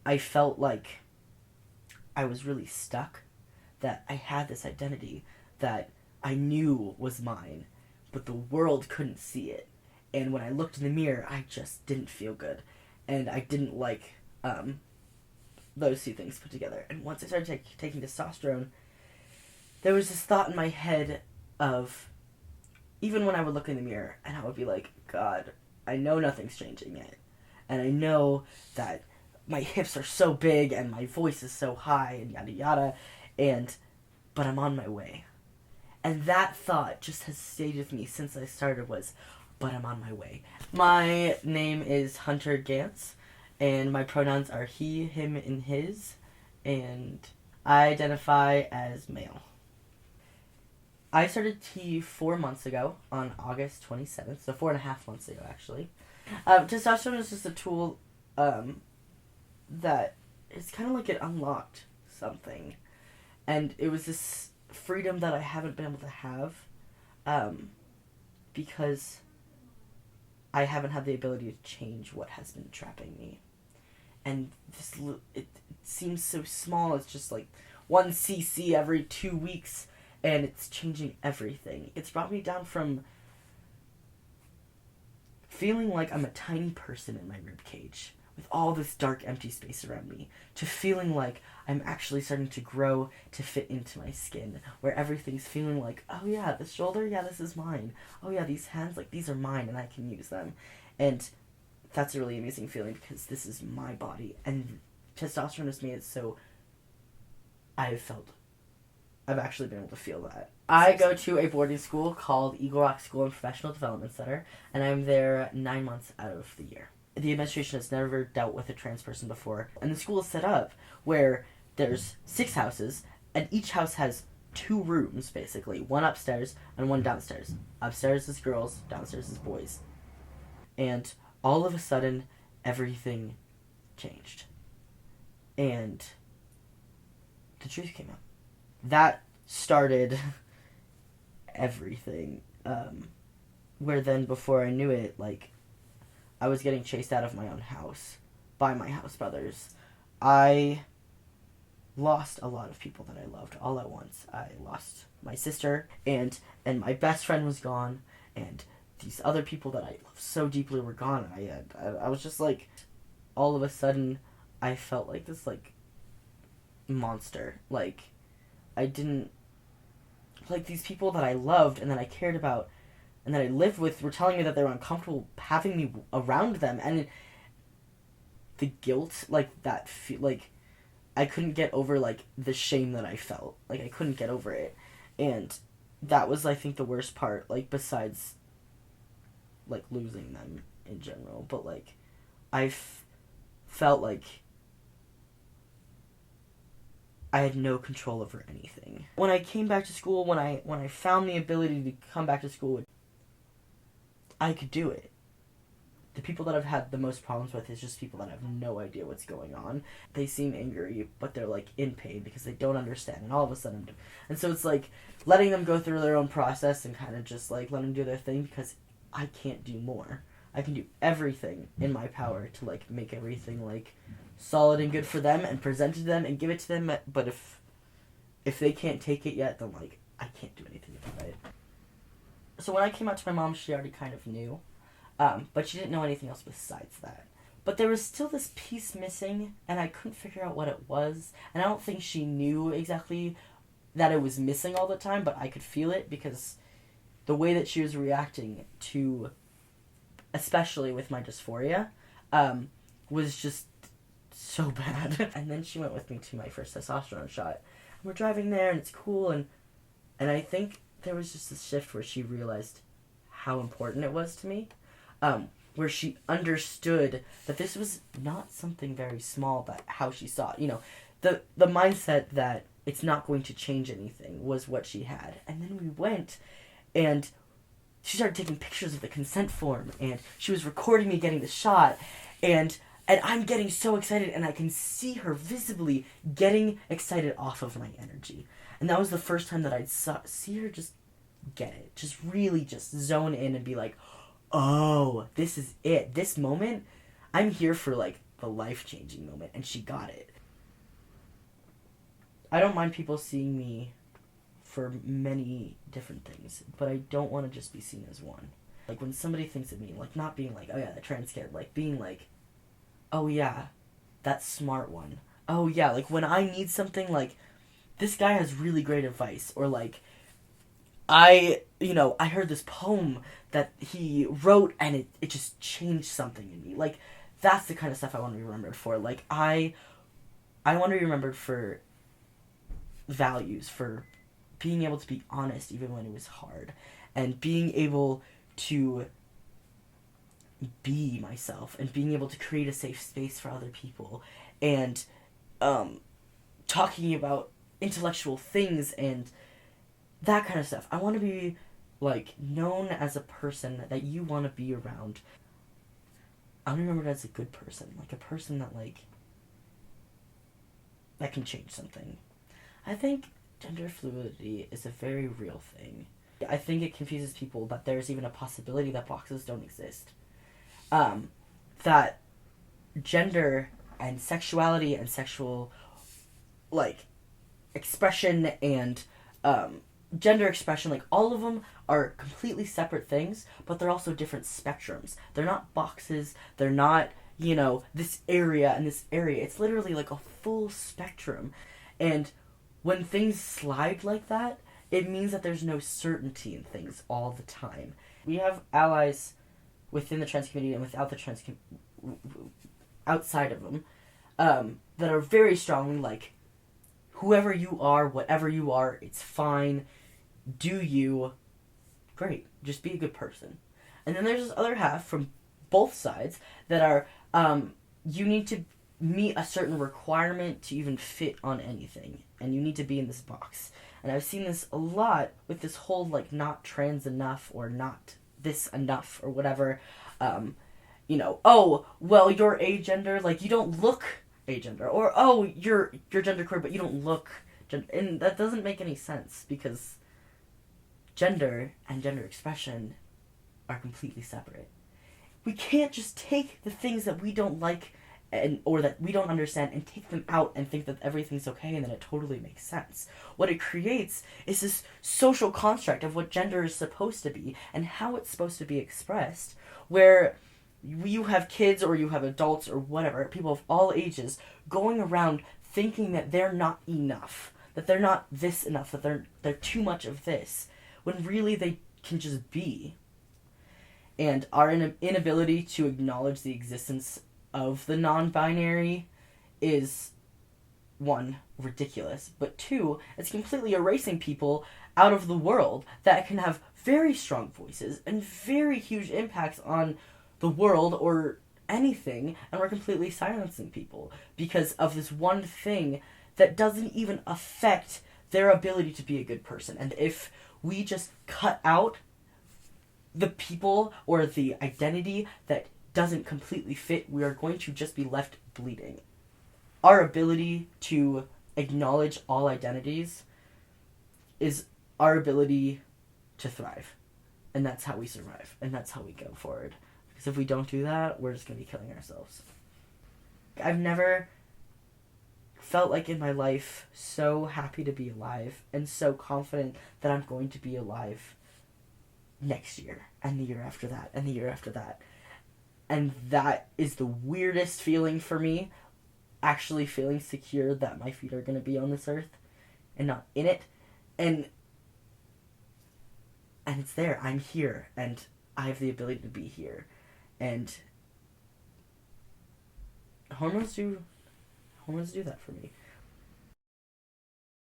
I felt like I was really stuck, that I had this identity that I knew was mine, but the world couldn't see it. And when I looked in the mirror, I just didn't feel good. And I didn't like those two things put together. And once I started taking testosterone, there was this thought in my head of, even when I would look in the mirror and I would be like, God, I know nothing's changing yet. And I know that my hips are so big and my voice is so high and yada yada, and but I'm on my way. And that thought just has stayed with me since I started, was, but I'm on my way. My name is Hunter Gantz, and my pronouns are he, him, and his, and I identify as male. I started T 4 months ago on August 27th, so 4.5 months ago, actually. Testosterone is just a tool that is kind of like it unlocked something. And it was this freedom that I haven't been able to have because I haven't had the ability to change what has been trapping me. And it seems so small. It's just like 1 cc every 2 weeks, and it's changing everything. It's brought me down from feeling like I'm a tiny person in my rib cage with all this dark empty space around me, to feeling like I'm actually starting to grow to fit into my skin, where everything's feeling like, oh yeah, this shoulder, yeah, this is mine. Oh yeah, these hands, like, these are mine and I can use them. And that's a really amazing feeling because this is my body, and testosterone has made it so I've actually been able to feel that. I go to a boarding school called Eagle Rock School and Professional Development Center, and I'm there 9 months out of the year. The administration has never dealt with a trans person before, and the school is set up where there's 6 houses, and each house has 2 rooms, basically. One upstairs and one downstairs. Upstairs is girls, downstairs is boys. And all of a sudden, everything changed. And the truth came out. That started everything. Where then, before I knew it, like, I was getting chased out of my own house by my house brothers. I lost a lot of people that I loved all at once. I lost my sister, and my best friend was gone, and these other people that I loved so deeply were gone. I was just like, all of a sudden, I felt like this, like, monster. Like, I didn't, like, these people that I loved and that I cared about and that I lived with were telling me that they were uncomfortable having me around them, and the guilt, like, that, like, I couldn't get over, like, the shame that I felt. Like, I couldn't get over it, and that was, I think, the worst part, like, besides, like, losing them in general, but, like, I felt like I had no control over anything. When I came back to school, when I found the ability to come back to school, I could do it. The people that I've had the most problems with is just people that have no idea what's going on. They seem angry, but they're, like, in pain because they don't understand, and all of a sudden, and so it's like letting them go through their own process and kind of just, like, let them do their thing, because I can't do more. I can do everything in my power to, like, make everything, like, solid and good for them and present it to them and give it to them, but if they can't take it yet, then, like, I can't do anything about it. So when I came out to my mom, she already kind of knew, but she didn't know anything else besides that. But there was still this piece missing, and I couldn't figure out what it was, and I don't think she knew exactly that it was missing all the time, but I could feel it because the way that she was reacting to, especially with my dysphoria, was just so bad. And then she went with me to my first testosterone shot. And we're driving there, and it's cool, and I think there was just this shift where she realized how important it was to me, where she understood that this was not something very small, but how she saw it. You know, the mindset that it's not going to change anything was what she had. And then we went, and she started taking pictures of the consent form, and she was recording me getting the shot, and I'm getting so excited, and I can see her visibly getting excited off of my energy. And that was the first time that I'd see her just get it. Just really just zone in and be like, oh, this is it. This moment, I'm here for, like, the life-changing moment, and she got it. I don't mind people seeing me for many different things, but I don't want to just be seen as one. Like, when somebody thinks of me, like, not being like, oh yeah, the trans kid, like, being like, oh yeah, that smart one. Oh yeah, like, when I need something, like, this guy has really great advice, or like, I heard this poem that he wrote and it just changed something in me. Like, that's the kind of stuff I want to be remembered for. Like, I want to be remembered for values, for being able to be honest even when it was hard, and being able to be myself, and being able to create a safe space for other people, and talking about intellectual things and that kind of stuff. I want to be, like, known as a person that you want to be around. I'm remembered as a good person, like a person that, like, that can change something. I think gender fluidity is a very real thing. I think it confuses people that there's even a possibility that boxes don't exist. That gender and sexuality and sexual, like, expression and gender expression, like, all of them are completely separate things, but they're also different spectrums. They're not boxes, they're not, this area and this area. It's literally like a full spectrum. And when things slide like that, it means that there's no certainty in things all the time. We have allies within the trans community and without the trans outside of them, that are very strongly like, whoever you are, whatever you are, it's fine. Do you. Great. Just be a good person. And then there's this other half from both sides that are, you need to meet a certain requirement to even fit on anything. And you need to be in this box. And I've seen this a lot with this whole, like, not trans enough or not this enough or whatever. Oh, well, you're agender, like, you don't look agender. Or, oh, you're genderqueer, but you don't look gender. And that doesn't make any sense, because gender and gender expression are completely separate. We can't just take the things that we don't like or that we don't understand and take them out and think that everything's okay and that it totally makes sense. What it creates is this social construct of what gender is supposed to be and how it's supposed to be expressed, where you have kids or you have adults or whatever, people of all ages, going around thinking that they're not enough, that they're not this enough, that they're too much of this, when really they can just be. And our inability to acknowledge the existence of the non-binary is, one, ridiculous, but two, it's completely erasing people out of the world that can have very strong voices and very huge impacts on the world or anything, and we're completely silencing people because of this one thing that doesn't even affect their ability to be a good person. And if we just cut out the people or the identity that doesn't completely fit, we are going to just be left bleeding. Our ability to acknowledge all identities is our ability to thrive. And that's how we survive. And that's how we go forward. Because if we don't do that, we're just going to be killing ourselves. I've never felt like in my life so happy to be alive and so confident that I'm going to be alive next year and the year after that and the year after that. And that is the weirdest feeling for me, actually feeling secure that my feet are going to be on this earth and not in it. And it's there. I'm here, and I have the ability to be here. And hormones do that for me.